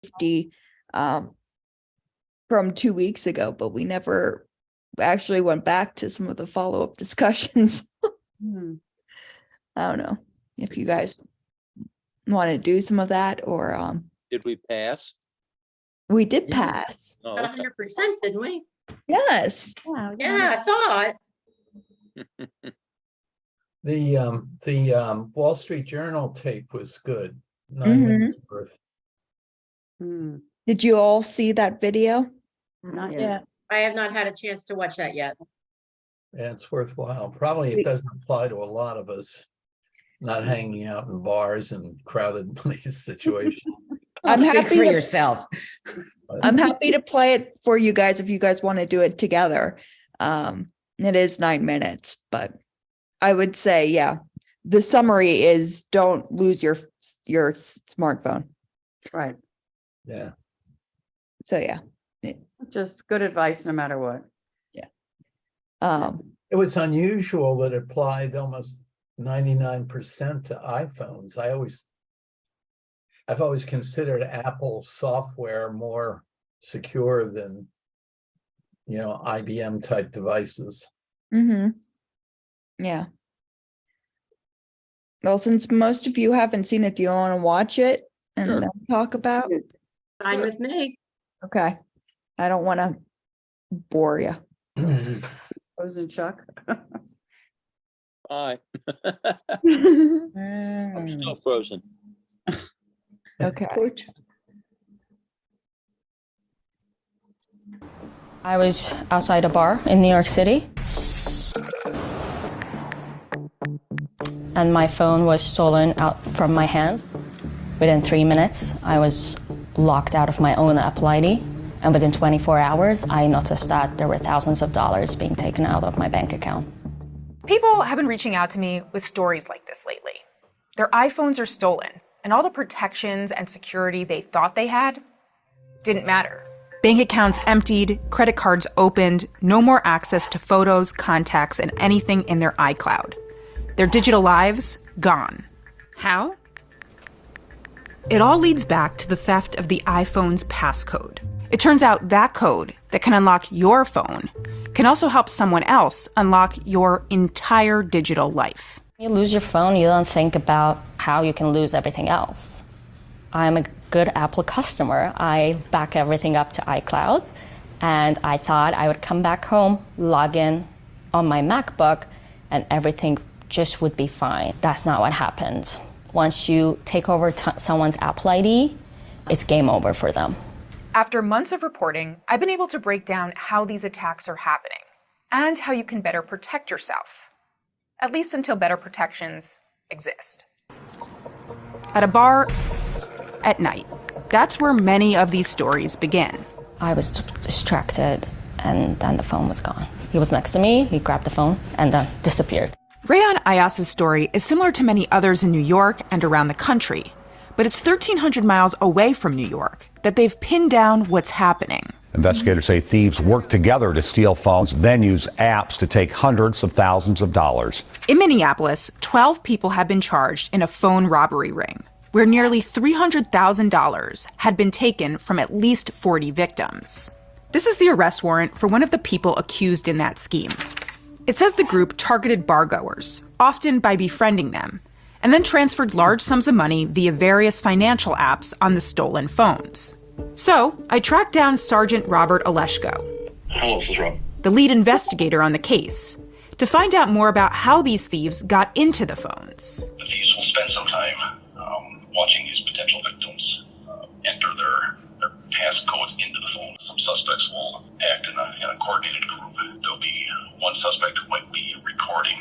safety from 2 weeks ago, but we never actually went back to some of the follow-up discussions. I don't know if you guys want to do some of that, or Did we pass? we did pass. Oh, Got okay. 100%, didn't we? Yes. Yeah, I thought. The Wall Street Journal tape was good. 9 minutes worth. Did you all see that video? Not yet. I have not had a chance to watch that yet. Yeah, it's worthwhile. Probably it doesn't apply to a lot of us not hanging out in bars and crowded situations. I'm Speak happy for to- yourself. I'm happy to play it for you guys if you guys want to do it together. It is 9 minutes, but I would say, yeah, the summary is don't lose your smartphone. Right. Yeah. So yeah. Just good advice no matter what. It was unusual that it applied almost 99% to iPhones. I've always considered Apple software more secure than, IBM type devices. Yeah. Well, since most of you haven't seen it, do you want to watch it and Sure. then talk about? Fine with me. Okay. I don't want to bore you. Frozen Chuck. Bye. I'm still frozen. Okay. I was outside a bar in New York City, and my phone was stolen out from my hands. Within 3 minutes, I was locked out of my own Apple ID, and within 24 hours, I noticed that there were thousands of dollars being taken out of my bank account. People have been reaching out to me with stories like this lately. Their iPhones are stolen, and all the protections and security they thought they had didn't matter. Bank accounts emptied, credit cards opened, no more access to photos, contacts, and anything in their iCloud. Their digital lives gone. How? It all leads back to the theft of the iPhone's passcode. It turns out that code that can unlock your phone can also help someone else unlock your entire digital life. You lose your phone, you don't think about how you can lose everything else. I'm a good Apple customer. I back everything up to iCloud, and I thought I would come back home, log in on my MacBook, and everything just would be fine. That's not what happened. Once you take over someone's Apple ID, it's game over for them. After months of reporting, I've been able to break down how these attacks are happening and how you can better protect yourself, at least until better protections exist. At a bar at night, that's where many of these stories begin. I was distracted, and then the phone was gone. He was next to me, he grabbed the phone, and then disappeared. Rayan Ayas's story is similar to many others in New York and around the country, but it's 1,300 miles away from New York that they've pinned down what's happening. Investigators say thieves work together to steal phones, then use apps to take hundreds of thousands of dollars. In Minneapolis, 12 people have been charged in a phone robbery ring, where nearly $300,000 had been taken from at least 40 victims. This is the arrest warrant for one of the people accused in that scheme. It says the group targeted bargoers, often by befriending them, and then transferred large sums of money via various financial apps on the stolen phones. So I tracked down Sergeant Robert Oleshko, Hello, this is Rob. the lead investigator on the case, to find out more about how these thieves got into the phones. The thieves will spend some time watching these potential victims enter their passcodes into the phone. Some suspects will act in a coordinated group. There'll be one suspect who might be recording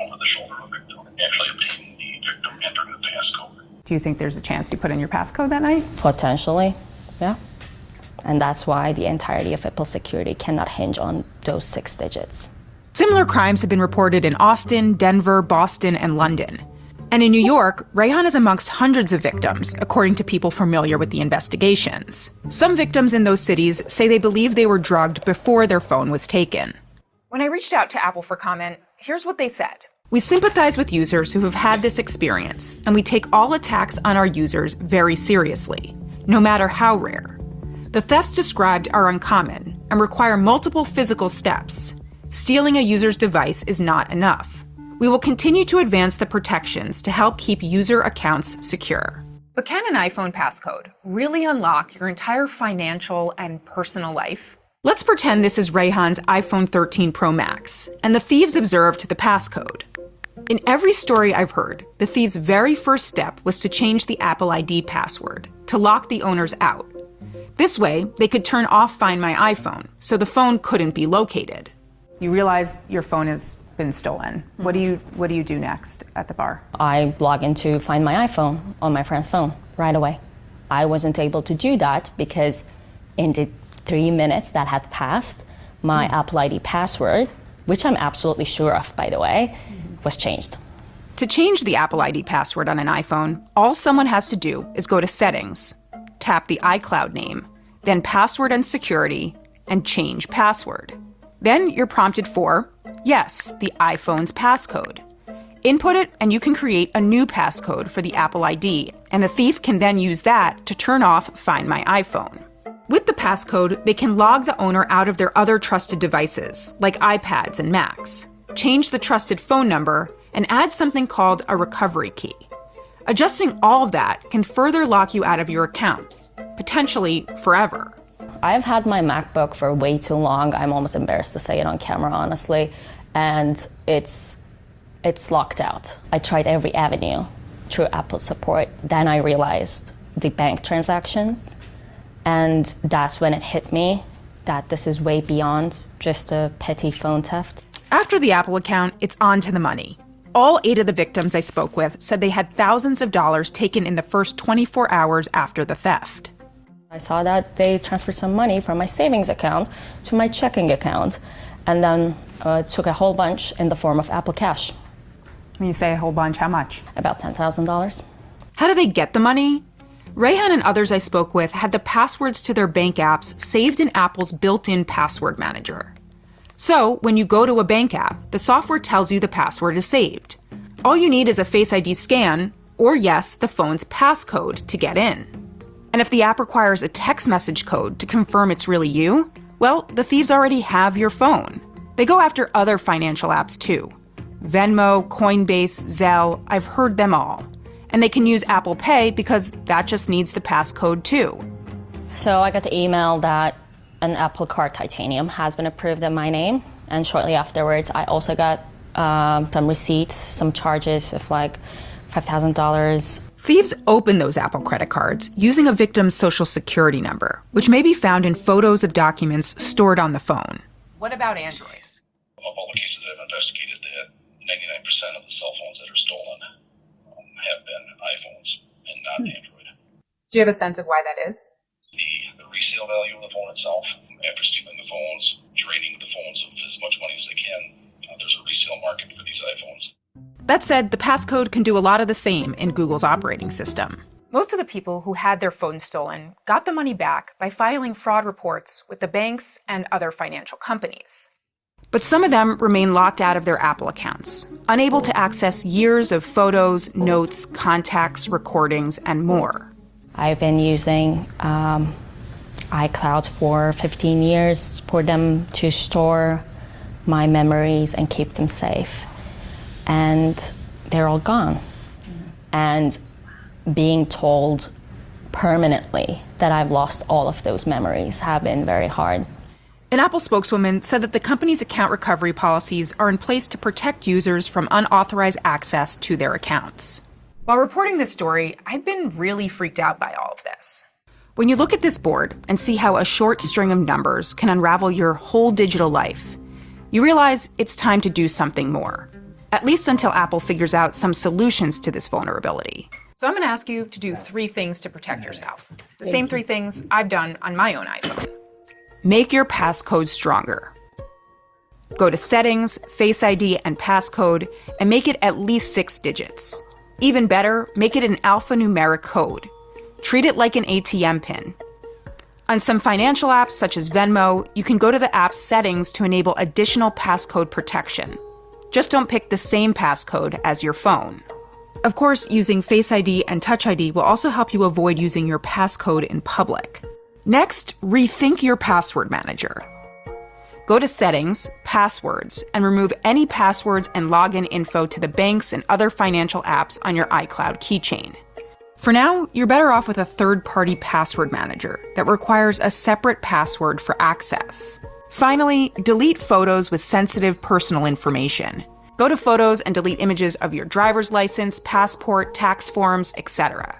over the shoulder of a victim, actually obtaining the victim entering the passcode. Do you think there's a chance you put in your passcode that night? Potentially, yeah. And that's why the entirety of Apple security cannot hinge on those 6 digits. Similar crimes have been reported in Austin, Denver, Boston, and London. And in New York, Rayan is amongst hundreds of victims, according to people familiar with the investigations. Some victims in those cities say they believe they were drugged before their phone was taken. When I reached out to Apple for comment, here's what they said. We sympathize with users who have had this experience, and we take all attacks on our users very seriously. no matter how rare. The thefts described are uncommon and require multiple physical steps. Stealing a user's device is not enough. We will continue to advance the protections to help keep user accounts secure. But can an iPhone passcode really unlock your entire financial and personal life? Let's pretend this is Rayhan's iPhone 13 Pro Max, and the thieves observed the passcode. In every story I've heard, the thieves' very first step was to change the Apple ID password to lock the owners out. This way, they could turn off Find My iPhone, so the phone couldn't be located. You realize your phone has been stolen. What do you do next at the bar? I log into Find My iPhone on my friend's phone right away. I wasn't able to do that because in the 3 minutes that had passed, my Apple ID password, which I'm absolutely sure of, by the way, was changed. To change the Apple ID password on an iPhone, all someone has to do is go to Settings, tap the iCloud name, then Password and Security, and change password. Then you're prompted for, yes, the iPhone's passcode. Input it and you can create a new passcode for the Apple ID, and the thief can then use that to turn off Find My iPhone. With the passcode, they can log the owner out of their other trusted devices, like iPads and Macs, change the trusted phone number, and add something called a recovery key. Adjusting all of that can further lock you out of your account, potentially forever. I've had my MacBook for way too long. I'm almost embarrassed to say it on camera, honestly, and it's locked out. I tried every avenue through Apple support. Then I realized the bank transactions, and that's when it hit me that this is way beyond just a petty phone theft. After the Apple account, it's on to the money. All 8 of the victims I spoke with said they had thousands of dollars taken in the first 24 hours after the theft. I saw that they transferred some money from my savings account to my checking account, and then took a whole bunch in the form of Apple Cash. When you say a whole bunch, how much? About $10,000. How do they get the money? Rayhan and others I spoke with had the passwords to their bank apps saved in Apple's built-in password manager. So, when you go to a bank app, the software tells you the password is saved. All you need is a Face ID scan, or yes, the phone's passcode to get in. And if the app requires a text message code to confirm it's really you, well, the thieves already have your phone. They go after other financial apps too. Venmo, Coinbase, Zelle, I've heard them all. And they can use Apple Pay because that just needs the passcode too. So I got the email that an Apple Card Titanium has been approved in my name. And shortly afterwards, I also got some receipts, some charges of like $5,000. Thieves open those Apple credit cards using a victim's social security number, which may be found in photos of documents stored on the phone. What about Androids? Of all the cases that I've investigated, that 99% of the cell phones that are stolen have been iPhones and not Android. Do you have a sense of why that is? The resale value of the phone itself, after stealing the phones, draining the phones of as much money as they can, there's a resale market for these iPhones. That said, the passcode can do a lot of the same in Google's operating system. Most of the people who had their phones stolen got the money back by filing fraud reports with the banks and other financial companies. But some of them remain locked out of their Apple accounts, unable to access years of photos, notes, contacts, recordings, and more. I've been using iCloud for 15 years for them to store my memories and keep them safe. And they're all gone. And being told permanently that I've lost all of those memories have been very hard. An Apple spokeswoman said that the company's account recovery policies are in place to protect users from unauthorized access to their accounts. While reporting this story, I've been really freaked out by all of this. When you look at this board and see how a short string of numbers can unravel your whole digital life, you realize it's time to do something more, at least until Apple figures out some solutions to this vulnerability. So I'm going to ask you to do 3 things to protect yourself. The same 3 things I've done on my own iPhone. Make your passcode stronger. Go to Settings, Face ID, and Passcode, and make it at least 6 digits. Even better, make it an alphanumeric code. Treat it like an ATM pin. On some financial apps, such as Venmo, you can go to the app's settings to enable additional passcode protection. Just don't pick the same passcode as your phone. Of course, using Face ID and Touch ID will also help you avoid using your passcode in public. Next, rethink your password manager. Go to Settings, Passwords, and remove any passwords and login info to the banks and other financial apps on your iCloud keychain. For now, you're better off with a third-party password manager that requires a separate password for access. Finally, delete photos with sensitive personal information. Go to Photos and delete images of your driver's license, passport, tax forms, etc.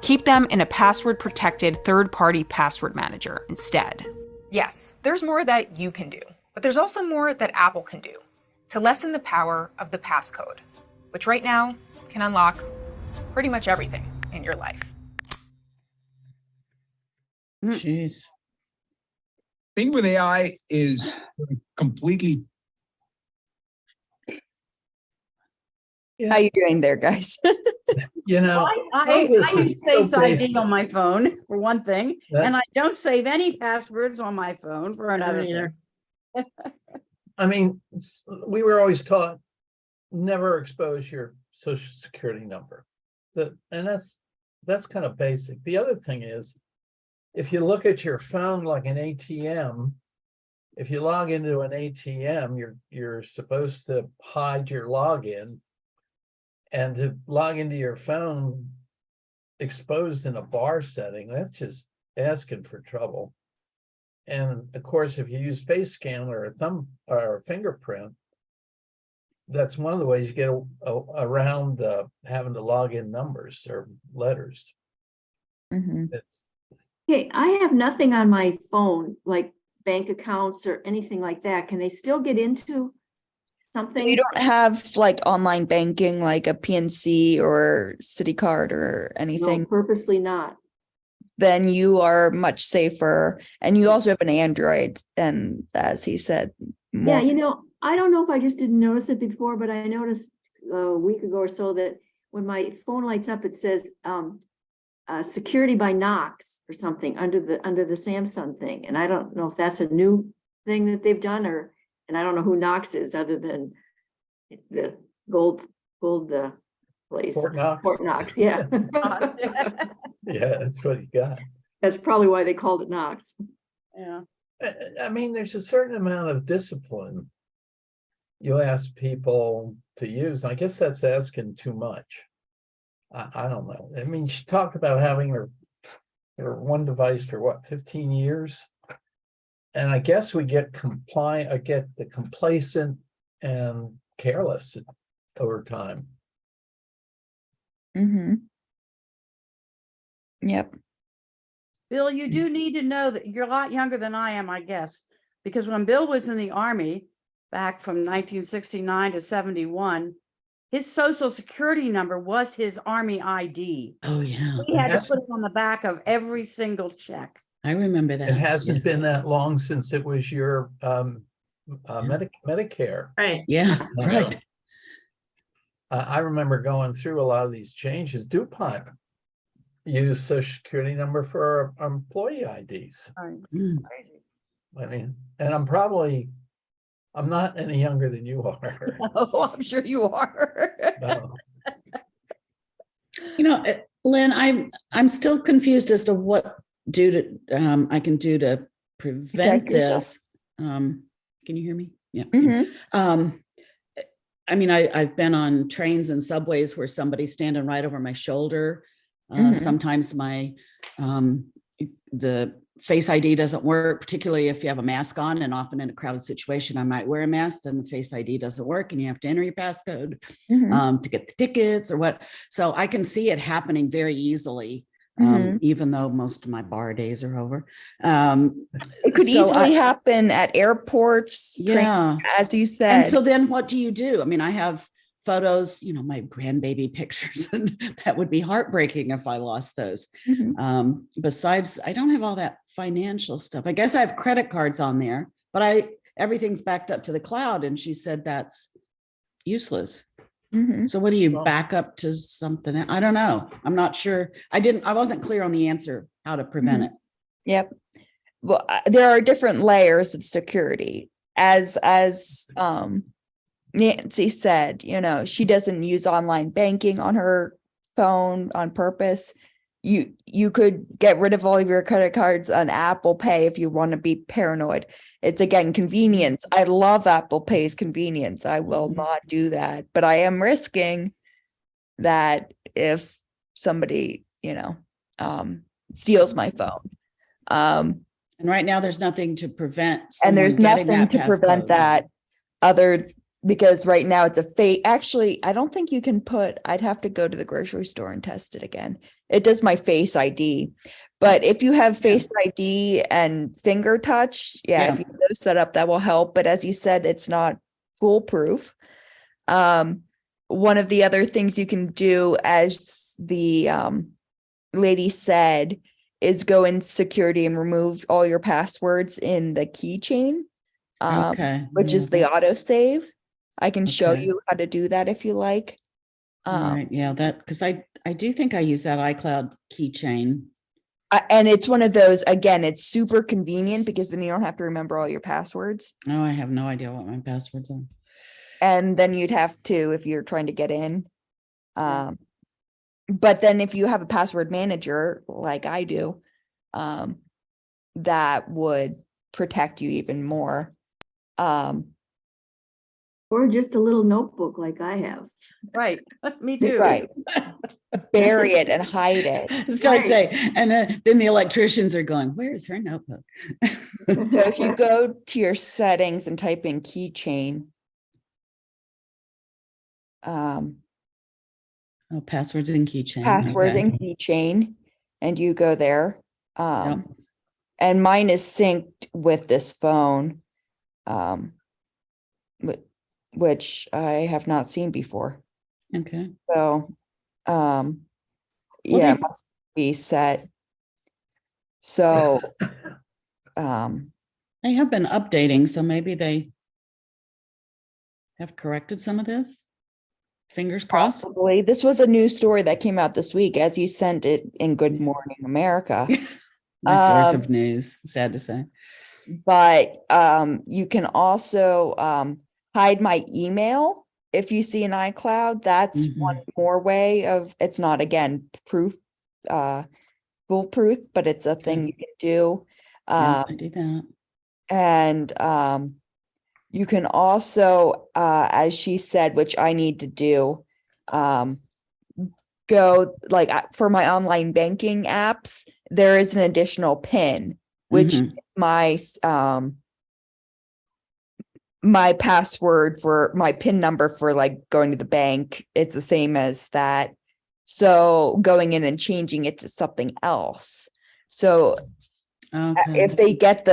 Keep them in a password-protected third-party password manager instead. Yes, there's more that you can do, but there's also more that Apple can do to lessen the power of the passcode, which right now can unlock pretty much everything in your life. Jeez. Thing with AI is completely. How you doing there, guys? You know, I this use is so Face ID basic. on my phone for one thing, That- and I don't save any passwords on my phone for another either. thing. I mean, we were always taught, never expose your social security number. And that's kind of basic. The other thing is, if you look at your phone like an ATM, if you log into an ATM, you're supposed to hide your login. And to log into your phone exposed in a bar setting, that's just asking for trouble. And of course, if you use face scan or a thumb or a fingerprint, that's one of the ways you get around having to log in numbers or letters. Mhm. It's, Hey, I have nothing on my phone, like bank accounts or anything like that. Can they still get into So something? you don't have like online banking, like a PNC or Citi card or No, anything, purposely not. then you are much safer. And you also have an Android, and as he said, Yeah, more. I don't know if I just didn't notice it before, but I noticed a week ago or so that when my phone lights up, it says security by Knox or something under the Samsung thing. And I don't know if that's a new thing that they've done, and I don't know who Knox is other than the gold place. Fort Knox. Fort Knox, yeah. Yeah, that's what you got. That's probably why they called it Knox. Yeah. I mean, there's a certain amount of discipline you ask people to use. I guess that's asking too much. I don't know. I mean, she talked about having her one device for what, 15 years? And I guess we get the complacent and careless over time. Mm-hmm. Yep. Bill, you do need to know that you're a lot younger than I am, I guess, because when Bill was in the Army back from 1969 to 71, his social security number was his Army ID. Oh, yeah. He had to put it on the back of every single check. I remember that. It hasn't been that long since it was your Medicare. Right. Yeah, right. I remember going through a lot of these changes. DuPont used social security number for our employee IDs. Mm. I mean, and I'm not any younger than you are. Oh, I'm sure you are. No. You know, Lynn, I'm still confused as to what I can do to prevent Protect yourself. this. Can you hear me? Yeah. Mhm. I mean, I've been on trains and subways where somebody's standing right over my shoulder. Mhm. Sometimes the Face ID doesn't work, particularly if you have a mask on, and often in a crowded situation, I might wear a mask, then the Face ID doesn't work and you have to enter your passcode Mhm. to get the tickets or what. So I can see it happening very easily, Mhm. even though most of my bar days are over. It could so easily happen at airports, trains, Yeah. as you And said. so then what do you do? I mean, I have photos, my grandbaby pictures, and that would be heartbreaking if I lost those. Mhm. Besides, I don't have all that financial stuff. I guess I have credit cards on there, but everything's backed up to the cloud. And she said that's useless. Mhm. So what do you Well- back up to something? I don't know. I'm not sure. I wasn't clear on the answer, how to prevent it. Yep. Well, there are different layers of security. As Nancy said, she doesn't use online banking on her phone on purpose. You could get rid of all of your credit cards on Apple Pay if you want to be paranoid. It's again convenience. I love Apple Pay's convenience. I will not do that, but I am risking that if somebody, steals my phone. And right now, there's nothing to prevent And someone there's getting nothing that to prevent passcode. that because right now it's a fake. Actually, I don't think you can I'd have to go to the grocery store and test it again. It does my Face ID. But if you have Face ID and finger touch, if you have those set up, that will help. But as you said, it's not foolproof. One of the other things you can do, as the lady said, is go in security and remove all your passwords in the keychain, which is the autosave. I can show Okay. you how to do that if you like. All right, yeah, because I do think I use that iCloud keychain. And it's one of those, again, it's super convenient because then you don't have to remember all your passwords. Oh, I have no idea what my passwords are. And then you'd have to, if you're trying to get in. But then if you have a password manager like I do, that would protect you even more. Or just a little notebook like I have. Right, me too. Right. Bury it and hide it. Start Right. saying, and then the electricians are going, where's her notebook? So if you go to your settings and type in keychain, Oh, passwords and keychain. password Okay. and keychain, and you go there. Yep. And mine is synced with this phone, which I have not seen before. Okay. So, they- it must be set. So, They have been updating, so maybe they have corrected some of this. Fingers crossed. possibly, this was a news story that came out this week, as you sent it in Good Morning America. My source of news, sad to say. But you can also hide my email if you see an iCloud. That's one more way of, it's not, again, foolproof, but it's a thing you can do. Yeah, I do that. And you can also, as she said, which I need to do, go like for my online banking apps, there is an additional PIN, which my my password for my PIN number for like going to the bank, it's the same as that. So going in and changing it to something else. So if they get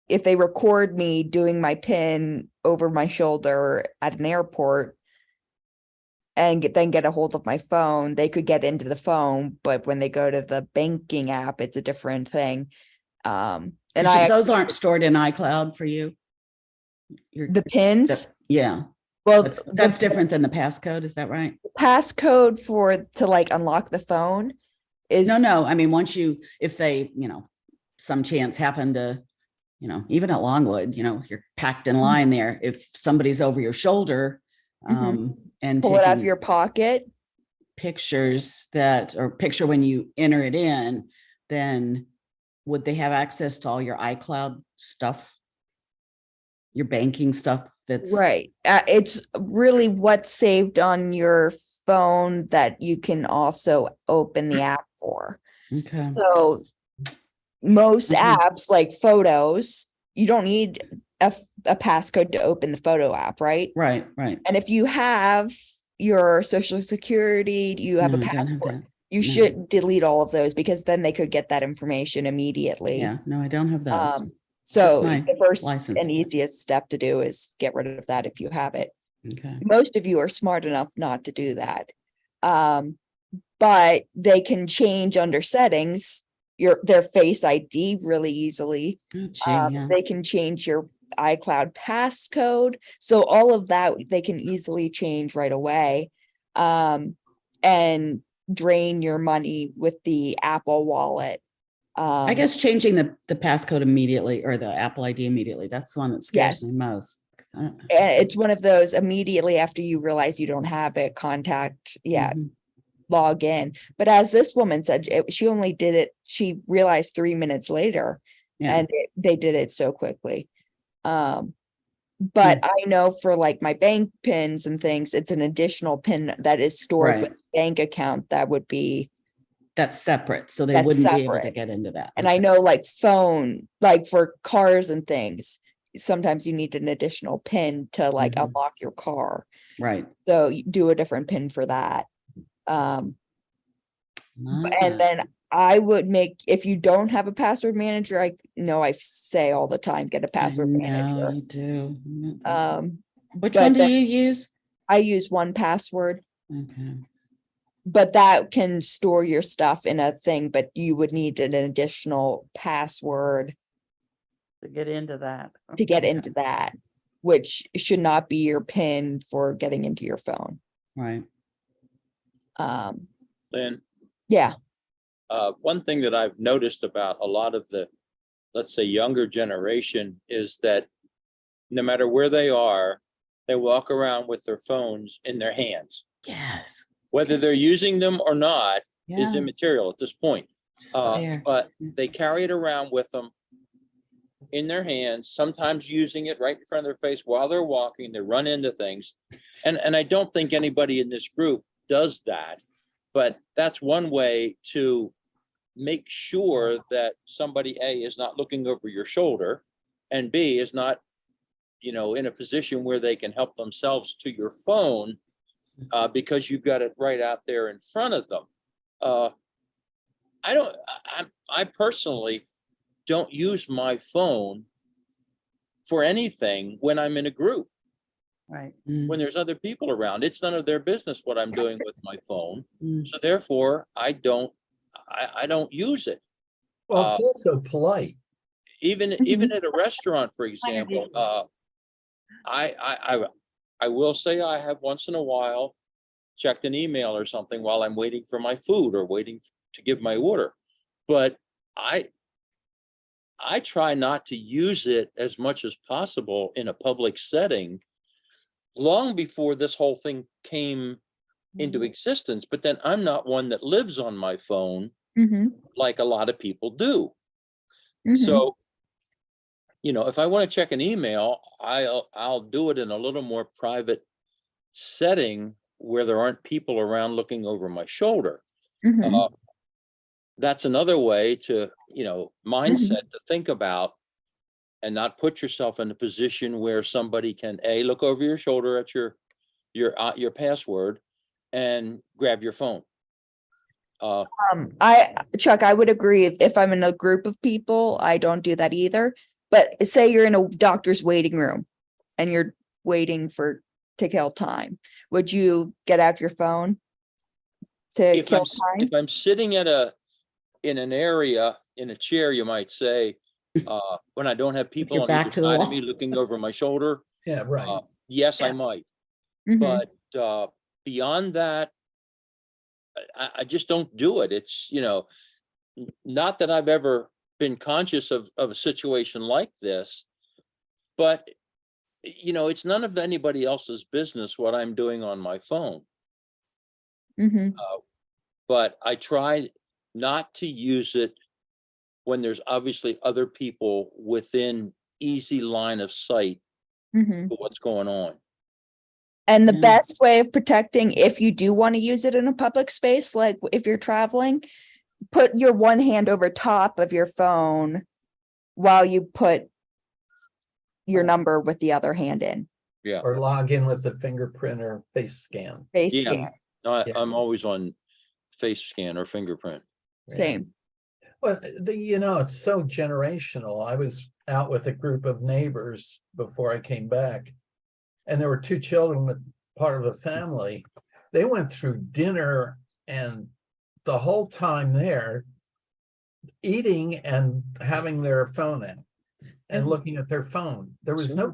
if they record me doing my PIN over my shoulder at an airport and then get a hold of my phone, they could get into the phone, but when they go to the banking app, it's a different thing. And those aren't stored in iCloud for you. The PINs? Yeah. Well, that's different than the passcode. Is that right? Passcode to like unlock the phone is no. I mean, if they, some chance happen to, even at Longwood, you're packed in line there. If somebody's over your shoulder, and pull it out of taking your pocket, pictures or picture when you enter it in, then would they have access to all your iCloud stuff? Your banking stuff that's right. It's really what's saved on your phone that you can also open the app for. Okay. So most apps like photos, you don't need a passcode to open the photo app, right? Right. And if you have your social security, you have a passport, you should delete all of those because then they could get that information immediately. Yeah, no, I don't have those. So the first and easiest step to do is get rid of that if you have it. Okay. Most of you are smart enough not to do that. But they can change under settings their Face ID really easily. They can change your iCloud passcode. So all of that they can easily change right away. And drain your money with the Apple Wallet. I guess changing the passcode immediately or the Apple ID immediately. That's the one that scares me most. And it's one of those immediately after you realize you don't have it, contact, Mhm. log in. But as this woman said, she only did it, she realized 3 minutes later, Yeah. and they did it so quickly. But I know for like my bank pins and things, it's an additional pin that is stored with Right. bank account that would be, That's separate, so they That's wouldn't be able to separate. get into that. and I know like phone, like for cars and things, sometimes you need an additional pin to like Mhm. unlock your car. Right. So you do a different pin for that. And Ah, then I would make, if you don't have a password manager, I know I say all the time, get a I password know manager. you do. Which but one do then you use? I use 1Password, Okay. but that can store your stuff in a thing, but you would need an additional password To get into that. to get into that, which should not be your pin for getting into your phone. Right. Lynn, Yeah. one thing that I've noticed about a lot of the, let's say, younger generation is that no matter where they are, they walk around with their phones in their hands. Yes. Whether they're using them or not is Yeah. immaterial at this point. Just there. But they carry it around with them in their hands, sometimes using it right in front of their face while they're walking. They run into things. And I don't think anybody in this group does that. But that's one way to make sure that somebody, A, is not looking over your shoulder, and B, is not, in a position where they can help themselves to your phone because you've got it right out there in front of them. I personally don't use my phone for anything when I'm in a group. Right. When there's other people around, it's none of their business what I'm doing with my phone. Mm. So therefore, I don't use it. Well, it's also polite. Even at a restaurant, for example, I will say I have once in a while checked an email or something while I'm waiting for my food or waiting to give my order. But I try not to use it as much as possible in a public setting long before this whole thing came into existence. But then I'm not one that lives on my phone like a lot of people do. So, if I want to check an email, I'll do it in a little more private setting where there aren't people around looking over my shoulder. That's another way to, mindset to think about and not put yourself in a position where somebody can look over your shoulder at your password and grab your phone. Chuck, I would agree. If I'm in a group of people, I don't do that either. But say you're in a doctor's waiting room and you're waiting to kill time. Would you get out your phone to kill time? If I'm sitting in an area, in a chair, you might say, when I don't have people your on back either to the side of wall. me looking over my shoulder, Yeah, right. yes, I might. But beyond that, I just don't do it. It's, not that I've ever been conscious of a situation like this, but, it's none of anybody else's business what I'm doing on my phone. But I try not to use it when there's obviously other people within easy line of sight to what's going on. And the best way of protecting, if you do want to use it in a public space, like if you're traveling, put your one hand over top of your phone while you put your number with the other hand in. Yeah. Or log in with the fingerprint or face scan. Face scan. No, I'm always on face scan or fingerprint. Same. Well, it's so generational. I was out with a group of neighbors before I came back, and there were two children with part of a family. They went through dinner and the whole time there, eating and having their phone out and looking at their phone. There was no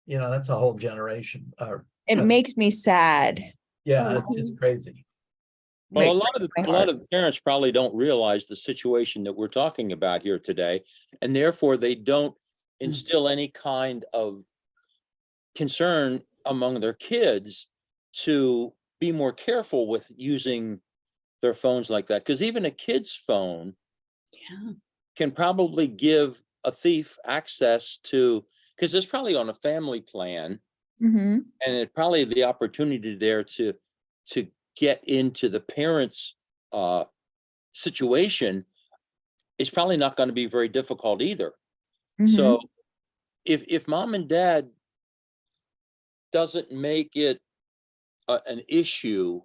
that's a whole generation. It makes me sad. Yeah, it's just crazy. Well, a lot of the parents probably don't realize the situation that we're talking about here today, and therefore they don't instill any kind of concern among their kids to be more careful with using their phones like that. Because even a kid's phone can probably give a thief access to, because it's probably on a family plan, Mm-hmm. and it probably the opportunity there to get into the parents' situation is probably not going to be very difficult either. So if mom and dad doesn't make it an issue,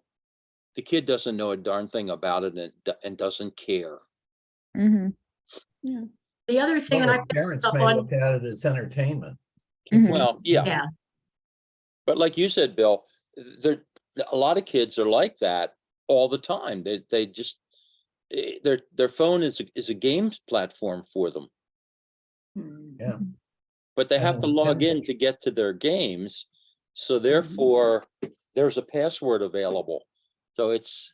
the kid doesn't know a darn thing about it and doesn't care. Mm-hmm. The other thing that I Well, parents up may on, look at it as entertainment. Well, yeah. yeah, But like you said, Bill, a lot of kids are like that all the time. They just their phone is a games platform for them, Yeah. but they have to log in to get to their games. So therefore, there's a password available. So it's,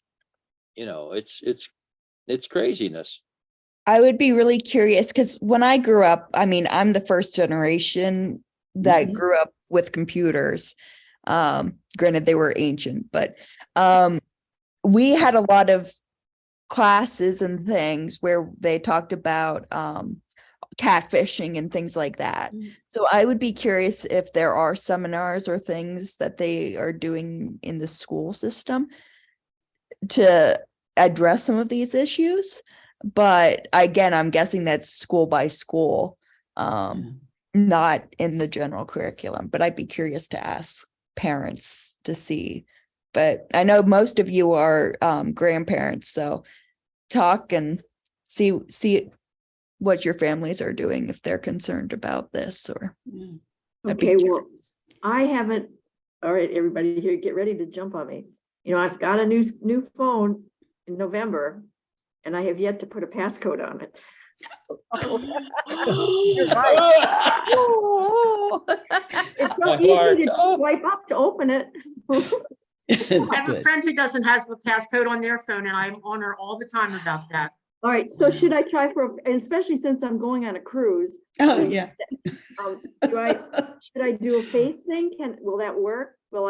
it's craziness. I would be really curious because when I grew up, I mean, I'm the first generation that grew up with computers. Granted, they were ancient, but we had a lot of classes and things where they talked about catfishing and things like that. So I would be curious if there are seminars or things that they are doing in the school system to address some of these issues. But again, I'm guessing that's school by school, not in the general curriculum. But I'd be curious to ask parents to see. But I know most of you are grandparents, so talk and see what your families are doing if they're concerned about this. Or I'd be Okay, well, curious. I haven't, all right, everybody here, get ready to jump on me. You know, I've got a new phone in November, and I have yet to put a passcode on it. You're right. It's My so easy heart. to swipe up to open it. I have a friend who doesn't have a passcode on their phone, and I'm on her all the time about that. All right, so should I try and especially since I'm going on a cruise, Oh, yeah. should I do a face thing? Will that work? Will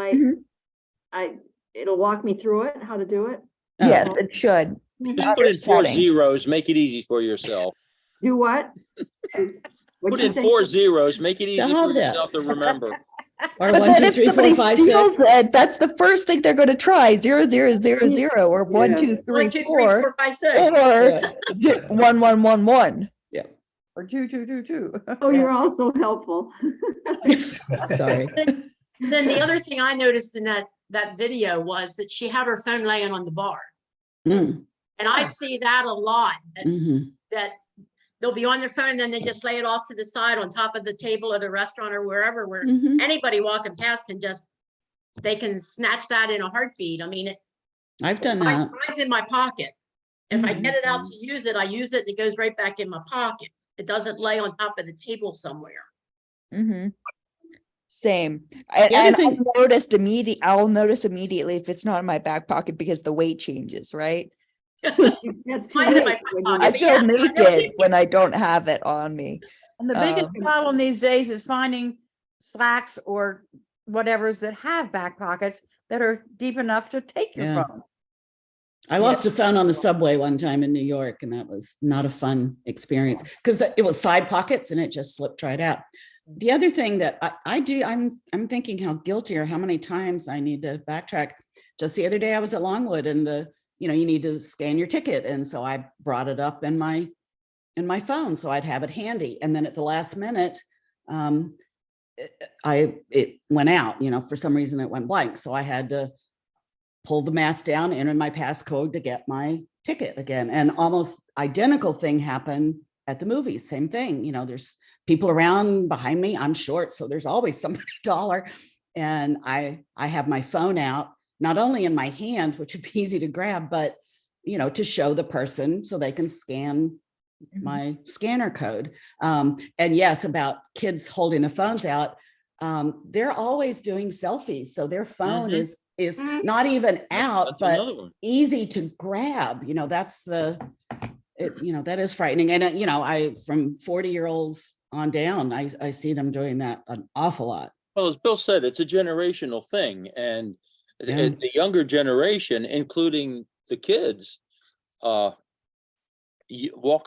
it'll walk me through it, how to do it? Yes, it should. Just put in 4 zeros, make it easy for yourself. Do what? Put in 4 zeros, make it easy for Solved it. yourself to remember. Or But 1, then 2, if 3, 4, somebody 5, steals 6. it, that's the first thing they're going to try. 00000 or 1 2 3 1, 2, 3, 4 4, 5, 6. or 1111. Or 2. Oh, you're all so helpful. Sorry. And then the other thing I noticed in that video was that she had her phone laying on the bar. Mm. And I see that a lot, Mhm. that they'll be on their phone and then they just lay it off to the side on top of the table at a restaurant or wherever, where Mhm. anybody walking past they can snatch that in a heartbeat. I mean, I've done that. mine's in my pocket. If I get it out to use it, I use it and it goes right back in my pocket. It doesn't lay on top of the table somewhere. Same. other And thing- I'll notice immediately if it's not in my back pocket because the weight changes, right? That's too Mine's in my late front when you- pocket. I but feel yeah, I know naked when I don't have it on me. And the biggest problem these days is finding slacks or whatever's that have back pockets that are deep enough to take your Yeah. phone. I lost a phone on the subway one time in New York, and that was not a fun experience because it was side pockets and it just slipped right out. The other thing that I do, I'm thinking how guilty or how many times I need to backtrack. Just the other day I was at Longwood and you need to scan your ticket. And so I brought it up in my phone so I'd have it handy. And then at the last minute, it went out, for some reason it went blank. So I had to pull the mask down, enter my passcode to get my ticket again. And almost identical thing happened at the movies. Same thing. There's people around behind me. I'm short, so there's always somebody taller. And I have my phone out, not only in my hand, which would be easy to grab, but to show the person so they can scan my scanner code. And yes, about kids holding the phones out, they're always doing selfies. So their phone is not even out, That's but easy to grab. That is frightening. And I from 40-year-olds on down, I see them doing that an awful lot. Well, as Bill said, it's a generational thing, and Yeah. the younger generation, including the kids, walk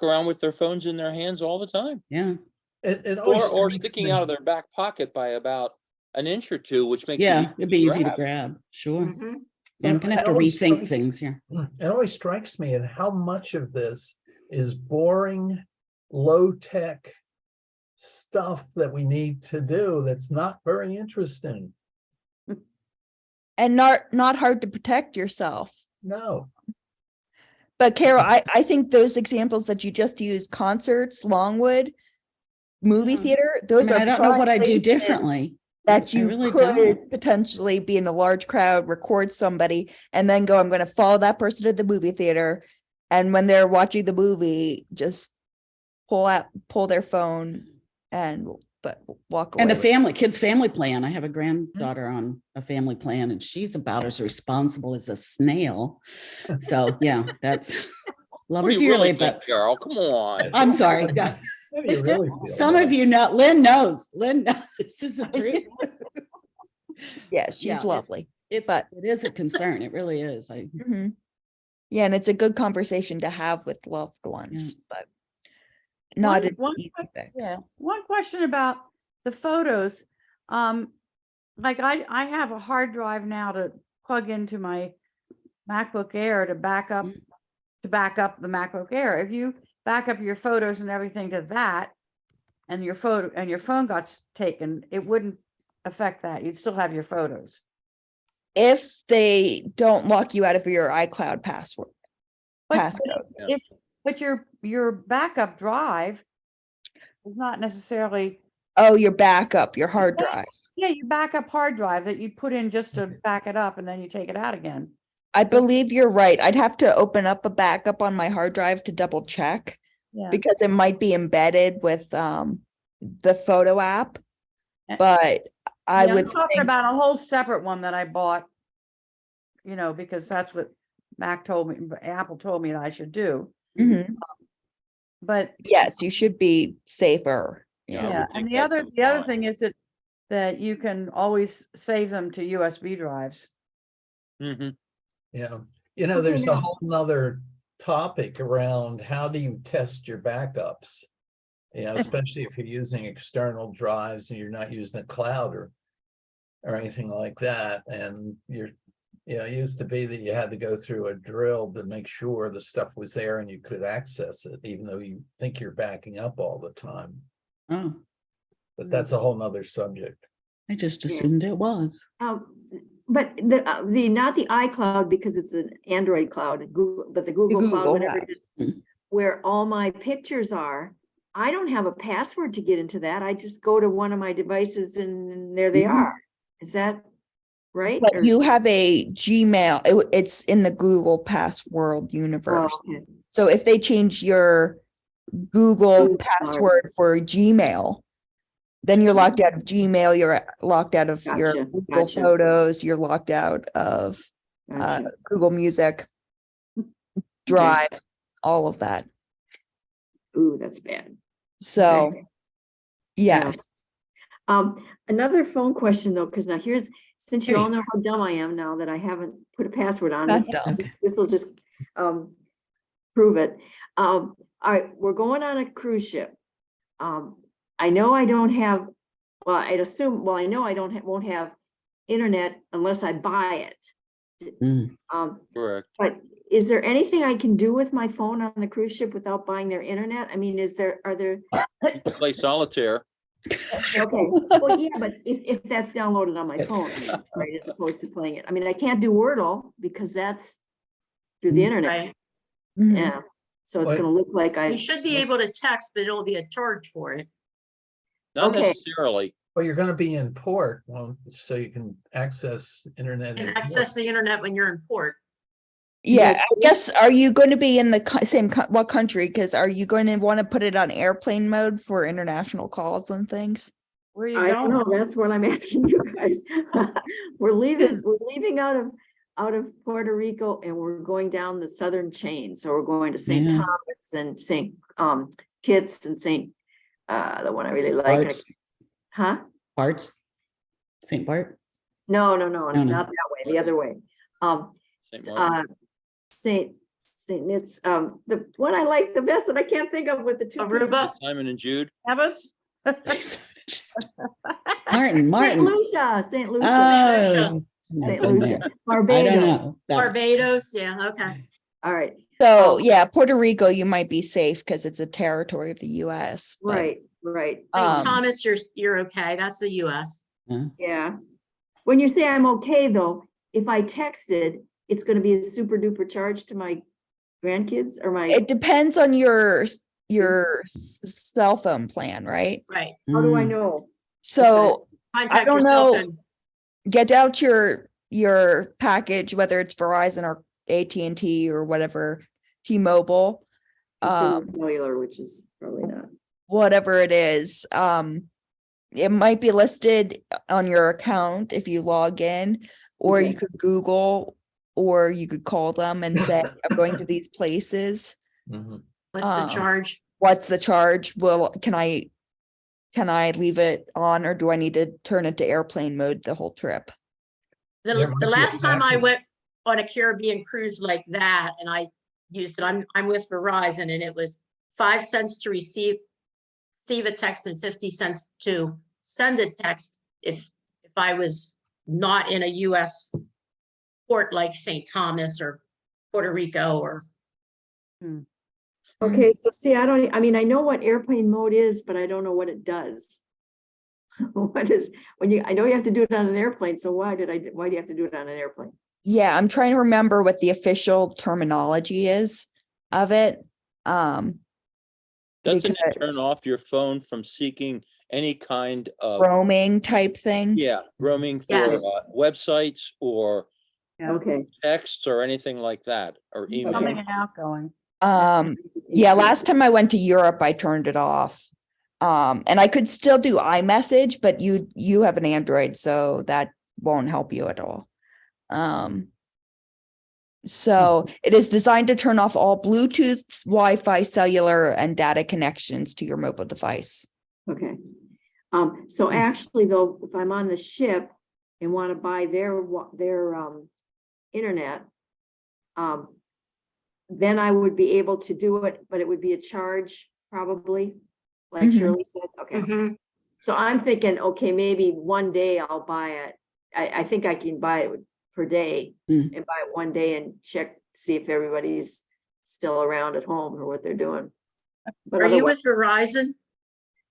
around with their phones in their hands all the time, Yeah. It always or strikes sticking me- out of their back pocket by about an inch or two, which makes Yeah, it it'd be easy to grab. grab. Sure. Mhm. Yeah, I'm gonna have to It always rethink strikes- things here. It always strikes me at how much of this is boring, low-tech stuff that we need to do that's not very interesting. And not hard to protect yourself. No. But Carol, I think those examples that you just used, concerts, Longwood, movie Yeah. theater, I those mean, are I don't know what I prime do places differently. that I you really could don't. potentially be in a large crowd, record somebody, and then go, I'm going to follow that person to the movie theater. And when they're watching the movie, just pull their phone and walk away. And the kids' family plan. I have a granddaughter on a family plan, and she's about as responsible as a snail. So yeah, that's love What her do you really dearly, think, but Carol? Come on. I'm sorry. How do you really feel? Some of you know, Lynn knows. Lynn knows this is a truth. Yeah, she's Yeah, lovely. It is a concern. It really is. Mhm. Yeah, and it's a good conversation to have with loved ones, but not an easy fix. Yeah, one question about the photos. Like I have a hard drive now to plug into my MacBook Air to back up the MacBook Air. If you back up your photos and everything to that, and your phone got taken, it wouldn't affect that. You'd still have your photos. If they don't lock you out of your iCloud passcode. But your backup drive is not necessarily. Oh, your backup, your hard drive. Yeah, your backup hard drive that you put in just to back it up and then you take it out again. I believe you're right. I'd have to open up a backup on my hard drive to double check Yeah. because it might be embedded with the photo app. But I Yeah, would I'm talking think about a whole separate one that I bought, because that's what Apple told me that I should do. Mhm. But yes, you should be safer. yeah, and the other thing is that you can always save them to USB drives. Mhm. Yeah, there's a whole nother topic around how do you test your backups? Especially if you're using external drives and you're not using the cloud or anything like that. And it used to be that you had to go through a drill to make sure the stuff was there and you could access it, even though you think you're backing up all the time. Oh, But that's a whole nother subject. I just assumed it was. But the not the iCloud because it's an Android cloud, but the Google Cloud, whatever it is, where all my pictures are. I don't have a password to get into that. I just go to one of my devices and there they are. Is that right? But you have a Gmail. It's in the Google password universe. Oh, okay. So if they change your Google password for Gmail, then you're locked out of Gmail. You're locked out of your Google Photos. You're locked out of Google Music, Drive, all of that. Ooh, that's bad. So, Okay. yes. Another phone question though, because now since you all know how dumb I am now that I haven't put a password on That's this, dumb. this will just prove it. All right, we're going on a cruise ship. I know I don't have, I know I won't have internet unless I buy it. Correct. But is there anything I can do with my phone on the cruise ship without buying their internet? I mean, are there? Play solitaire. Okay, well, yeah, but if that's downloaded on my phone, right, as opposed to playing it. I mean, I can't do Wordle because that's through the internet. Right. Yeah, so it's gonna look like You should be able to text, but it'll be a charge for it. Not Okay. necessarily. Well, you're going to be in port, so you can access internet. And in access port. the internet when you're in port. Yeah, I guess, are you going to be in the what country? Because are you going to want to put it on airplane mode for international calls and things? Where are you I don't going? know, that's what I'm asking you guys. We're leaving out of Puerto Rico and we're going down the southern chain. So we're going to St. Yeah. Thomas and St. Kitts and St. the one I really like. Bart's, Huh? Bart's, St. Bart. No, no. not that way, the other way. St. Martin. Saint Nitz, the one I like the best that I can't think of with the two. kids. Aruba. Simon and Jude. Evis? Martin, Saint Martin. Lucia, Saint Lucia, Oh, never Saint been Lucia, there. I don't Barbados. know. That- Barbados, yeah, okay. All right, So Oh. yeah, Puerto Rico, you might be safe because it's a territory of the US. but, right. St. Um, Thomas, you're okay. That's the US. Yeah. When you say I'm okay, though, if I texted, it's gonna be a super duper charge to my grandkids or my, It depends on your cell phone plan, right? Right. how do I Mm. know? So Contact don't yourself know. and get out your package, whether it's Verizon or AT&T or whatever, T-Mobile, Consumer cellular, which is probably not. whatever it is. It might be listed on your account if you log in, or you Okay. could Google, or you could call them and say, I'm going to these places. what's the charge? What's the charge? Can I leave it on, or do I need to turn it to airplane mode the whole trip? There The might be a last time I package. went on a Caribbean cruise like that and I used it, I'm with Verizon and it was 5 cents to receive a text and 50 cents to send a text if I was not in a US port like St. Thomas or Puerto Rico or Okay, so see, I mean, I know what airplane mode is, but I don't know what it does. What is, I know you have to do it on an airplane, so why do you have to do it on an airplane? Yeah, I'm trying to remember what the official terminology is of it. Doesn't it turn because off your phone from seeking any kind of, roaming type thing. yeah, roaming for Yes. websites or Yeah. Okay. texts or anything like that, or email? Coming and outgoing. Yeah, last time I went to Europe, I turned it off. And I could still do iMessage, but you have an Android, so that won't help you at all. So it is designed to turn off all Bluetooth, Wi-Fi, cellular, and data connections to your mobile device. Okay. So actually though, if I'm on the ship and want to buy their internet, then I would be able to do it, but it would be a charge probably, like Mhm. Shirley said, okay. Mhm. So I'm thinking, okay, maybe one day I'll buy it. I think I can buy it per day Mm. and buy it one day and check, see if everybody's still around at home or what they're doing. But Are you otherwise, with Verizon?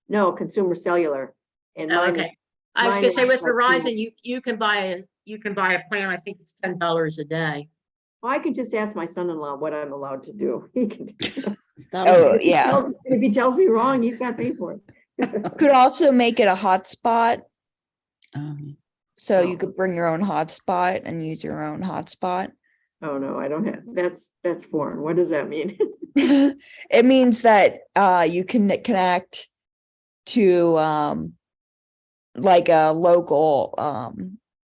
no, consumer cellular. And Oh, mine is- okay. I was mine gonna is say with like Verizon, you can buy a plan. I think it's $10 a day. Well, I could just ask my son-in-law what I'm allowed to do. He can. Oh, If he yeah. if he tells me wrong, he's got to pay for it. Could also make it a hotspot, so you Oh. could bring your own hotspot and use your own hotspot. Oh, no, I don't have, that's foreign. What does that mean? It means that you can connect to like a local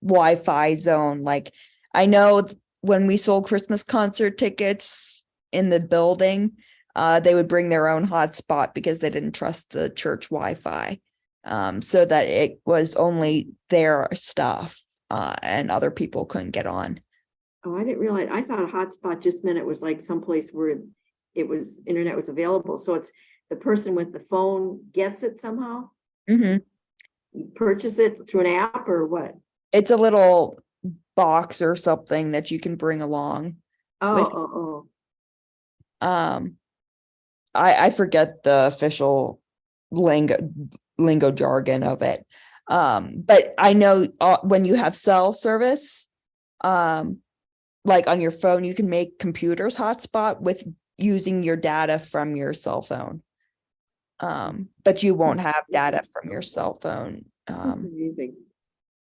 Wi-Fi zone. Like I know when we sold Christmas concert tickets in the building, they would bring their own hotspot because they didn't trust the church Wi-Fi, so that it was only their stuff and other people couldn't get on. Oh, I didn't realize, I thought a hotspot just meant it was like someplace where internet was available. So it's the person with the phone gets it somehow? Mhm. Purchase it through an app or what? It's a little box or something that you can bring along. Oh. I forget the official lingo jargon of it. But I know when you have cell service, like on your phone, you can make computers hotspot with using your data from your cell phone. But you won't have data from your cell phone. That's amazing.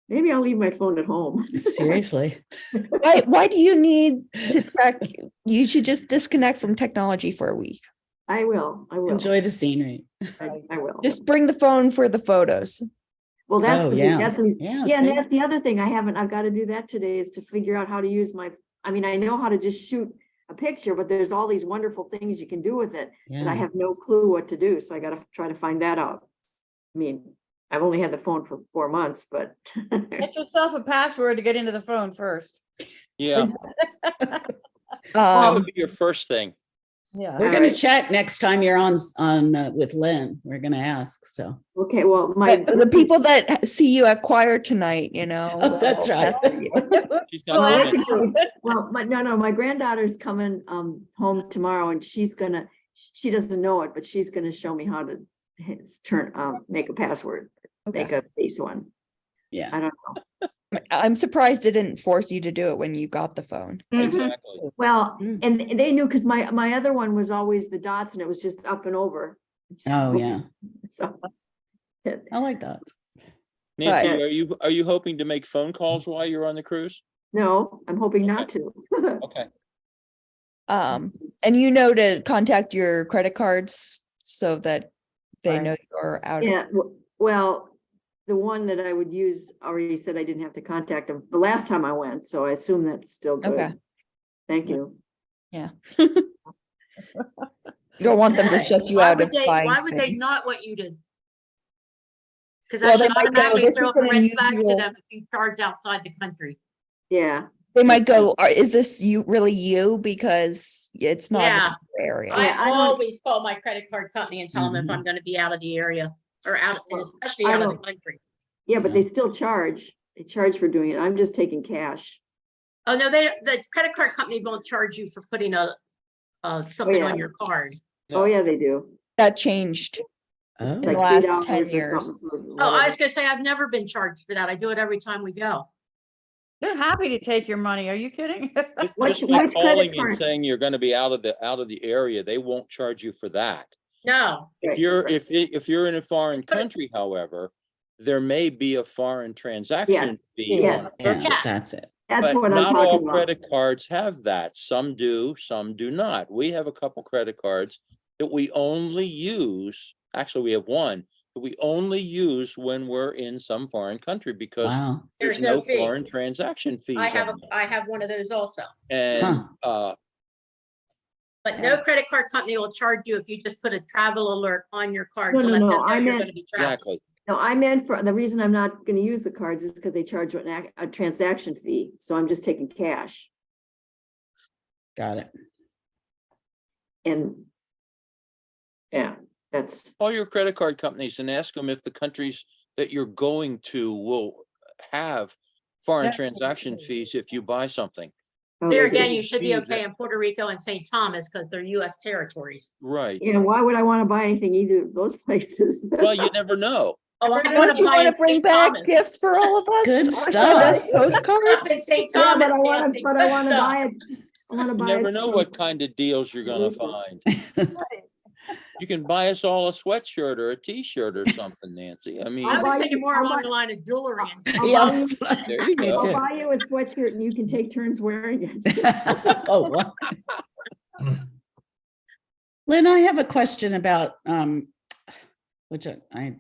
Maybe I'll leave my phone at home. Seriously. Why do you need to track? You should just disconnect from technology for a week. I will. Enjoy the scenery. I will. Just bring the phone for the photos. Well, that's Oh, the yeah. that's the- Yeah, yeah, and see? that's the other thing I've got to do that today is to figure out how to use I mean, I know how to just shoot a picture, but there's all these wonderful things you can do with it. And I Yeah. have no clue what to do, so I gotta try to find that out. I mean, I've only had the phone for 4 months, but Get yourself a password to get into the phone first. Yeah, that would Um, be your first thing. Yeah. We're All gonna right. check next time you're on with Lynn. We're gonna ask, so. okay, well, my. but the people that see you at choir tonight, you know. Oh, that's will right. pester you. She's Well, got that's to true. Well, my granddaughter's coming home tomorrow, and she doesn't know it, but she's gonna show me how to make a password, make Okay. a base one. Yeah. I don't know. I'm surprised it didn't force you to do it when you got the phone. Mhm. exactly. Well, Mm. and they knew, because my other one was always the dots and it was just up and over. Oh, yeah. So. I like dots. Nancy, But- are you hoping to make phone calls while you're on the cruise? No, I'm hoping not to. Okay. And you know to contact your credit cards so that they Right. know you're out. of- Yeah, well, the one that I would use already said I didn't have to contact them the last time I went, so I assume that's still Okay. good. Thank you. You don't want them to shut you Why out would of they, buying why would they things. not want you to? Because Well, that they should might go, automatically "This throw is up a an red flag to unusual-" them if you charge outside the country. Yeah, They might go, is this you really you? Because it's not in Yeah. your area. Yeah, I I don't- always call my credit card company and tell them if Mhm. I'm gonna be out of the area or out, and Well, especially I out of the don't- country. yeah, but they still charge. They charge for doing it. I'm just taking cash. Oh, no, the credit card company won't charge you for putting something yeah. on your card. Oh, yeah, they do. That changed. It's Oh, the like last $3 10 or years. something for Oh, I whatever. was gonna say, I've never been charged for that. I do it every time we go. They're happy to take your money. Are you kidding? Which- Just by which credit calling and card? saying you're gonna be out of the area, they won't charge you for that. No, If Right, you're, right. if you're in a foreign Just put it- country, however, there may be a foreign transaction Yes, fee yes. on a yeah, purchase. Yes. that's it. That's But what I'm not all talking about. credit cards have that. Some do, some do not. We have a couple credit cards that we only use, actually, we have one that we only use when we're in some foreign country because Wow. there's There's no no fee. foreign transaction fees I have, on them. I have one of those also. And, But no credit card company will charge you if you just put a travel alert on your card No, to no, let them no, know I you're meant- gonna be traveling. exactly. No, I meant for, the reason I'm not gonna use the cards is because they charge a transaction fee, so I'm just taking cash. Got it. And yeah, that's, Call your credit card companies and ask them if the countries that you're going to will have foreign Yeah. transaction fees if you buy something. oh, There they do. again, you should be fee okay that- in Puerto Rico and St. Thomas because they're US territories. Right. You know, why would I wanna buy anything either of those places? Well, you never know. Oh, I Don't wanna you buy want in to bring St. back Thomas. gifts for all of us? Good Or stuff. Stuff Postcards? in St. Yeah, Thomas, but I wanna, Nancy, but I good wanna stuff. buy it. I wanna You buy. never it know from- what kind of deals you're gonna Jerusalem. find. You can buy us all a sweatshirt or a t-shirt or something, Nancy. I mean, I was buy thinking you- more I'll along buy- the line of jewelry and stuff. I'll Yeah. buy you- there you Me go. I'll too. buy you a sweatshirt and you can take turns wearing it. Oh, what? Lynn, I have a question about, which I,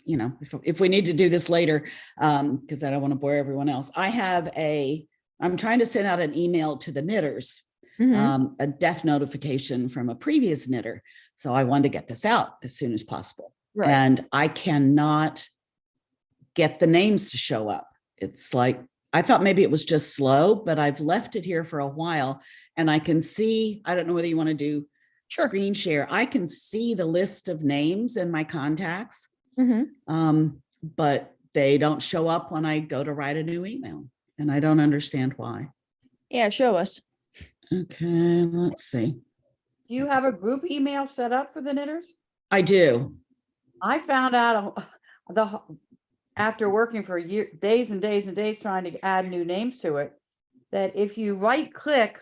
you know, if we need to do this later, because I don't want to bore everyone else. I'm trying to send out an email to the knitters, Mhm. a death notification from a previous knitter. So I wanted to get this out as soon as possible. Right. And I cannot get the names to show up. It's like, I thought maybe it was just slow, but I've left it here for a while and I can see, I don't know whether you want to do Sure. screen share. I can see the list of names in my contacts, Mhm. but they don't show up when I go to write a new email. And I don't understand why. Yeah, show us. Okay, let's see. Do you have a group email set up for the knitters? I do. I found out after working for days and days and days trying to add new names to it, that if you right click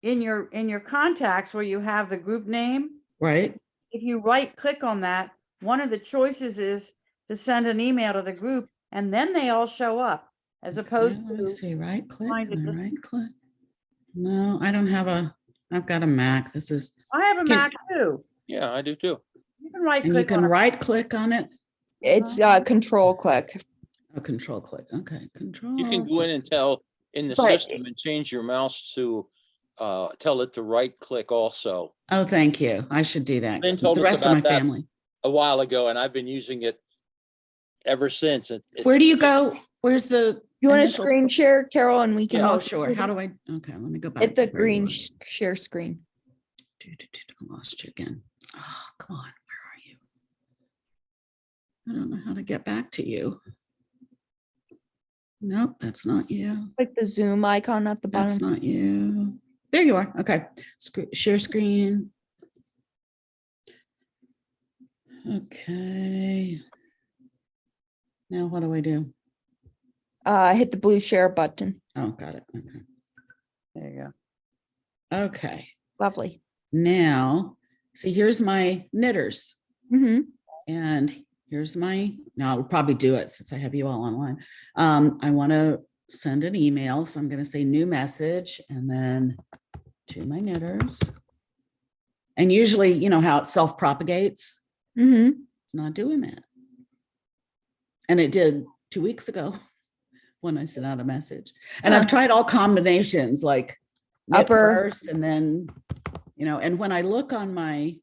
in your contacts where you have the group name, Right? if you right click on that, one of the choices is to send an email to the group and then they all show up as opposed Let me to see, right click, trying to can I just- right click? No, I don't have I've got a Mac. This is, I have a Can- Mac too. Yeah, I do too. You can right and you click can on it. right click on it. It's control click. A control click. Okay, control. You can go in and tell in the But- system and change your mouse to tell it to right click also. Oh, thank you. I should do that. Lynn 'cause told The us rest of my about that. family. A while ago, and I've been using it ever since. Where do you go? Where's the? You want to initial- screen share, Carol, and we can. Yeah, oh, walk sure. through How do this? I? Okay, let me go back. Hit the to where you green were. share screen. I lost you again. Oh, come on. Where are you? I don't know how to get back to you. Nope, that's not you. Click the Zoom icon at the That's bottom. not you. There you are. Okay. Share screen. Okay. Now what do I do? Hit the blue share button. Oh, got it. Okay. There you go. Okay. Lovely. Now, see, here's my knitters. Mm-hmm. And here's my, now I'll probably do it since I have you all online. I want to send an email. So I'm going to say new message and then to my knitters. And usually, you know how it self-propagates. Mm-hmm. It's not doing that. And it did 2 weeks ago when I sent out a message. And I've tried all combinations like knit Upper. first and then, you know, and when I look on my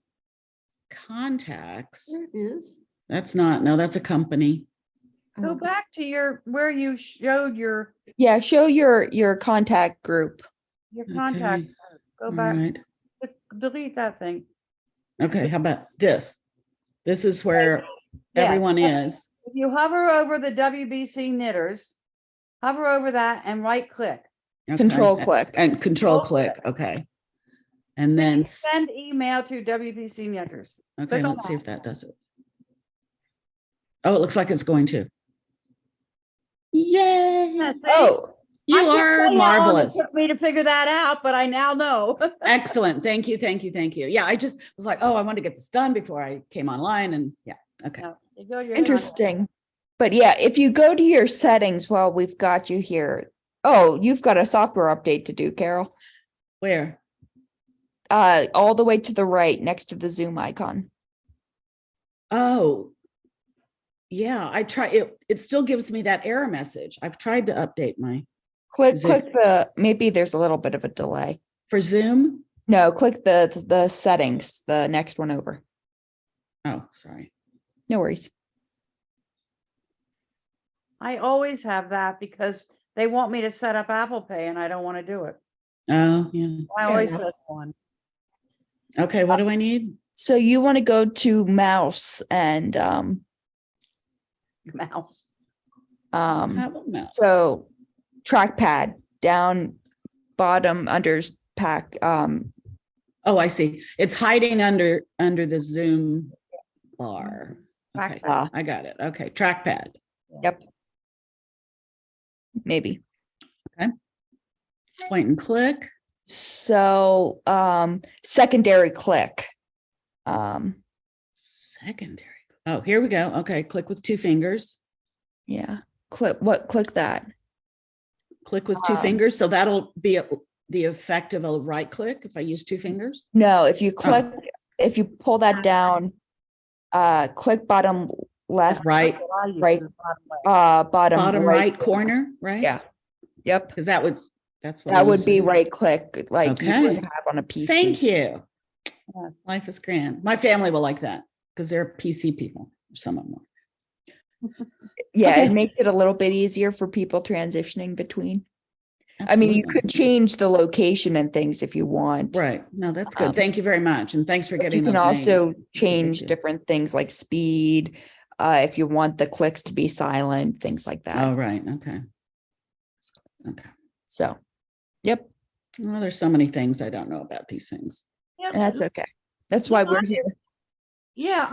contacts, There it is. that's not, no, that's a company. Go back to your, where you showed your Yeah, show your contact group. contact. Okay. Go All back, right. delete that thing. Okay, how about this? This is where Yeah. everyone is. If you hover over the WBC knitters, hover over that and right click. Okay, Control click. And control Control click, okay. And then, Send email to WBC knitters. okay, click on let's see if that does it. Oh, it looks like it's going to. Yay! Yeah, see? Oh, You I can't are tell you how long it marvelous. took me to figure that out, but I now know. Excellent. Thank you, thank you, thank you. Yeah, I just was like, oh, I want to get this done before I came online and yeah, okay. No, you go to your interesting. But yeah, if you go to your settings while we've got you here. Oh, you've got a software update to do, Carol. Where? All the way to the right next to the Zoom icon. Oh, yeah, I try it. It still gives me that error message. I've tried to update my Click Zoom. maybe there's a little bit of a delay. For Zoom. No, click the settings, the next one over. Oh, sorry. No worries. I always have that because they want me to set up Apple Pay and I don't want to do it. Oh, yeah. I Fair always enough. says one. Okay, what do I need? So you want to go to mouse and Mouse. Have a mouse. so trackpad down bottom under pack Oh, I see. It's hiding under the Zoom bar. Okay, Trackpad. I got it. Okay, trackpad. Yep. Maybe. Point and click. So secondary click. Secondary. Oh, here we go. Okay, click with 2 fingers. Yeah. Click that. Click with 2 fingers. So that'll be the effect of a right click if I use 2 fingers. No, if you click, if you pull that down, click bottom left, Right, right, bottom right corner, right? Yeah. Yep. Because that's what I That would use be for- right click, like you would Okay. have on a PC. Thank you. Yes. Life is grand. My family will like that because they're PC people. Some of them are. Yeah, Okay. it makes it a little bit easier for people transitioning between. I mean, you Absolutely. could change the location and things if you want. Right. No, that's good. Thank you very much. And thanks for But getting you can those also names. It's a big change deal. different things like speed, if you want the clicks to be silent, things like that. Oh, right. Okay. Okay. So, yep, Well, there's so many things I don't know about these things. Yep. that's okay. That's why we're here. Yeah,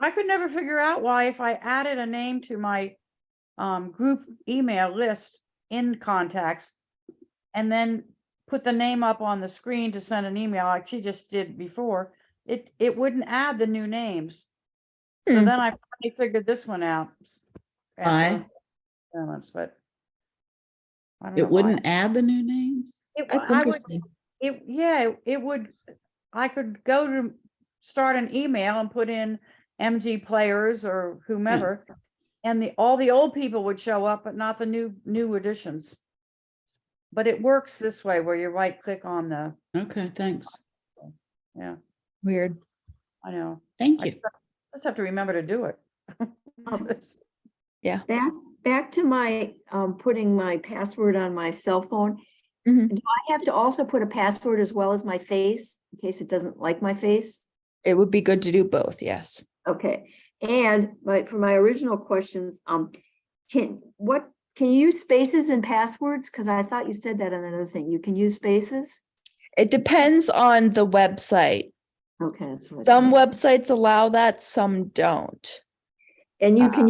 I could never figure out why if I added a name to my group email list in contacts and then put the name up on the screen to send an email like she just did before, it wouldn't add the new names. So Hmm. then I finally figured this one out. Why? But I don't know It why. wouldn't add the new names? That's I would, interesting. it would, I could go to start an email and put in MG players or whomever. And all the old people would show up, but not the new additions. but it works this way where you right click on the, Okay, thanks. yeah, Weird. I know. Thank I you. just have to remember to do it. Back to my, putting my password on my cell phone. Mhm. Do I have to also put a password as well as my face in case it doesn't like my face? It would be good to do both, yes. Okay, and for my original questions, can you use spaces in passwords? Because I thought you said that on another thing. You can use spaces? It depends on the website. Okay, that's what I Some thought. websites allow that, some don't. And you can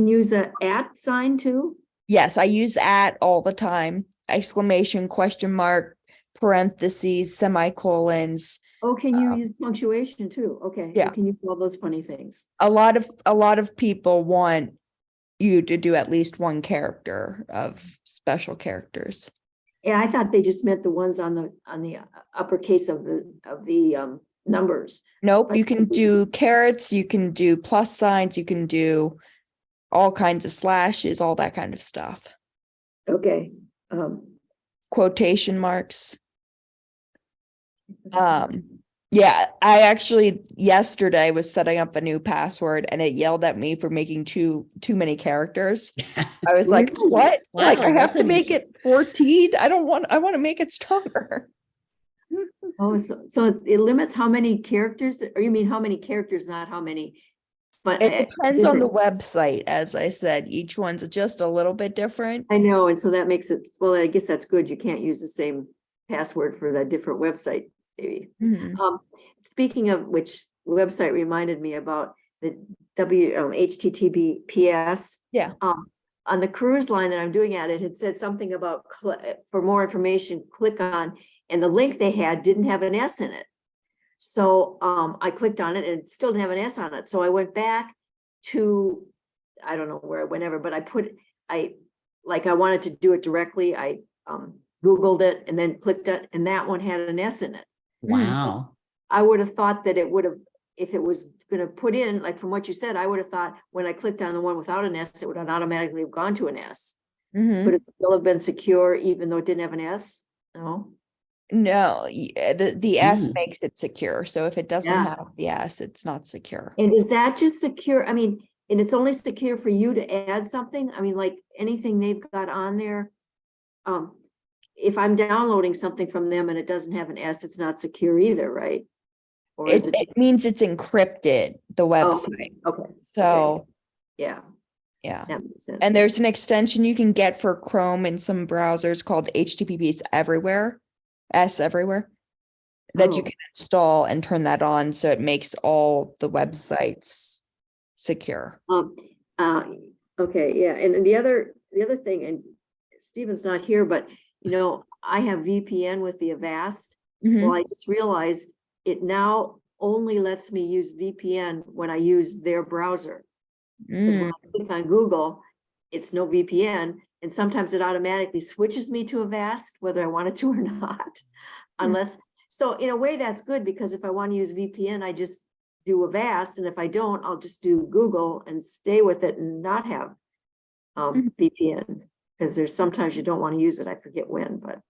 use a @ sign too? Yes, I use at all the time. Exclamation, question mark, parentheses, semicolons. Oh, can you use punctuation too? Okay. You yeah. can use all those funny things. A lot of people want you to do at least one character of special characters. Yeah, I thought they just meant the ones on the uppercase of the numbers. Nope, you can do carrots, you can do plus signs, you can do all kinds of slashes, all that kind of stuff. Okay. Quotation marks. Yeah, I actually yesterday was setting up a new password and it yelled at me for making too many characters. I was like, Really? what? Wow, Like I have that's to make unusual. it 14. I want to make it stronger. Oh, so it limits how many characters, or you mean how many characters, not how many? But It depends on the website, as I said. Each one's just a little bit different. I know, and so that makes it, well, I guess that's good. You can't use the same password for that different website, maybe. Mhm. Speaking of which, website reminded me about the HTTPS. Yeah. On the cruise line that I'm doing at, it had said something about for more information, click on, and the link they had didn't have an S in it. So I clicked on it and it still didn't have an S on it. So I went back to, I don't know where, whenever, but I wanted to do it directly. I Googled it and then clicked it, and that one had an S in it. Wow. I would have thought that it would have, if it was going to put in, like from what you said, I would have thought when I clicked on the one without an S, it would have automatically have gone to an S. Mhm. But it still have been secure even though it didn't have an S? No? No, the S Mm. makes it secure. So if it doesn't Yeah. have the S, it's not secure. And is that just secure? I mean, and it's only secure for you to add something? I mean, like anything they've got on there? If I'm downloading something from them and it doesn't have an S, it's not secure either, right? Or is It means it's encrypted, the website. Okay. So Yeah, yeah. that makes sense. And there's an extension you can get for Chrome and some browsers called HTTPS everywhere, S everywhere, that you Oh. can install and turn that on so it makes all the websites secure. Okay, yeah, and the other thing, and Stephen's not here, but I have VPN with the Avast. Mhm. Well, I just realized it now only lets me use VPN when I use their browser. Because when I click on Google, it's no VPN, and sometimes it automatically switches me to Avast, whether I wanted to or not. Unless, so in a way that's good, because if I want to use VPN, I just do Avast, and if I don't, I'll just do Google and stay with it and not have VPN. Because there's sometimes you don't want to use it. I forget when, but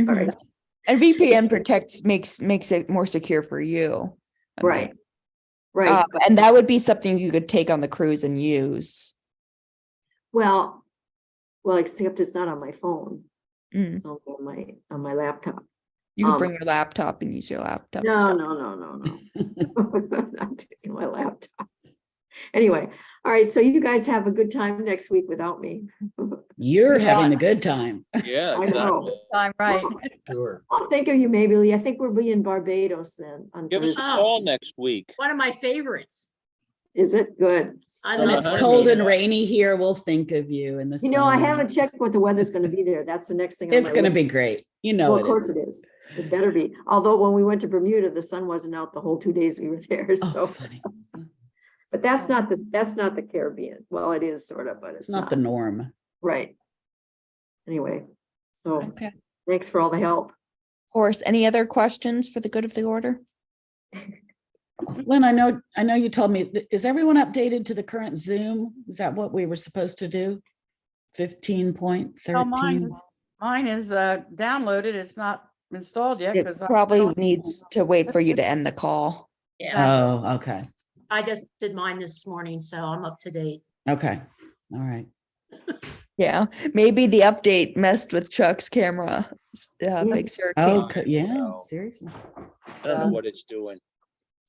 all right. Mhm. And VPN makes it more secure for you. I Right. mean, Right. and that would be something you could take on the cruise and use. Well, except it's not on my phone. Mm. It's on my laptop. You could bring your laptop and use your laptop. No. Not taking my laptop. Anyway, all right. So you guys have a good time next week without me. You're having the good time. Yeah, I know. exactly. I'm right. Sure. I'll think of you, maybe. I think we'll be in Barbados then on Give us a Thursday. call next week. One of my favorites. Is it good? I When love it's Uh-huh. cold Barbados. and rainy here, we'll think of you in the You know, I sun. haven't checked what the weather's going to be there. That's the next thing. on It's my going to list. be great. You Well, know of it course is. it is. It better be. Although when we went to Bermuda, the sun wasn't out the whole 2 days we were there. Oh, So, funny. but that's not the Caribbean. Well, it is sort of, but It's not the norm. right. Anyway, so Okay. thanks for all the help. Of course. Any other questions for the good of the order? Lynn, I know you told me, is everyone updated to the current Zoom? Is that what we were supposed to do? 15.13? Mine is downloaded. It's not installed yet It because probably needs to wait for you to end the call. Yeah, Oh, okay, I just did mine this morning, so I'm up to date. okay, all right. Yeah, maybe the update messed with Chuck's camera. Big Sur Oh, camera. yeah, No. seriously. I don't know what it's doing.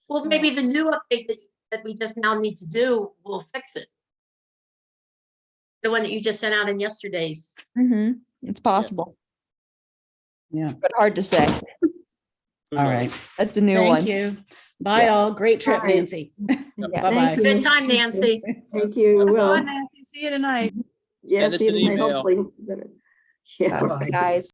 Well, maybe the new update that we just now need to do will fix it. The one that you just sent out in yesterday's. Mhm, it's possible, Yeah, but hard to say. Who all knows? right. That's the new one. Thank you. Bye Yeah. all. Great trip, All right. Nancy. Yeah. Bye-bye. Thank you. Good time, Nancy. Thank you. Bye, Well, Nancy. See you tonight. yeah, Send us see you an tonight, email. hopefully. Better. Yeah. Bye, guys.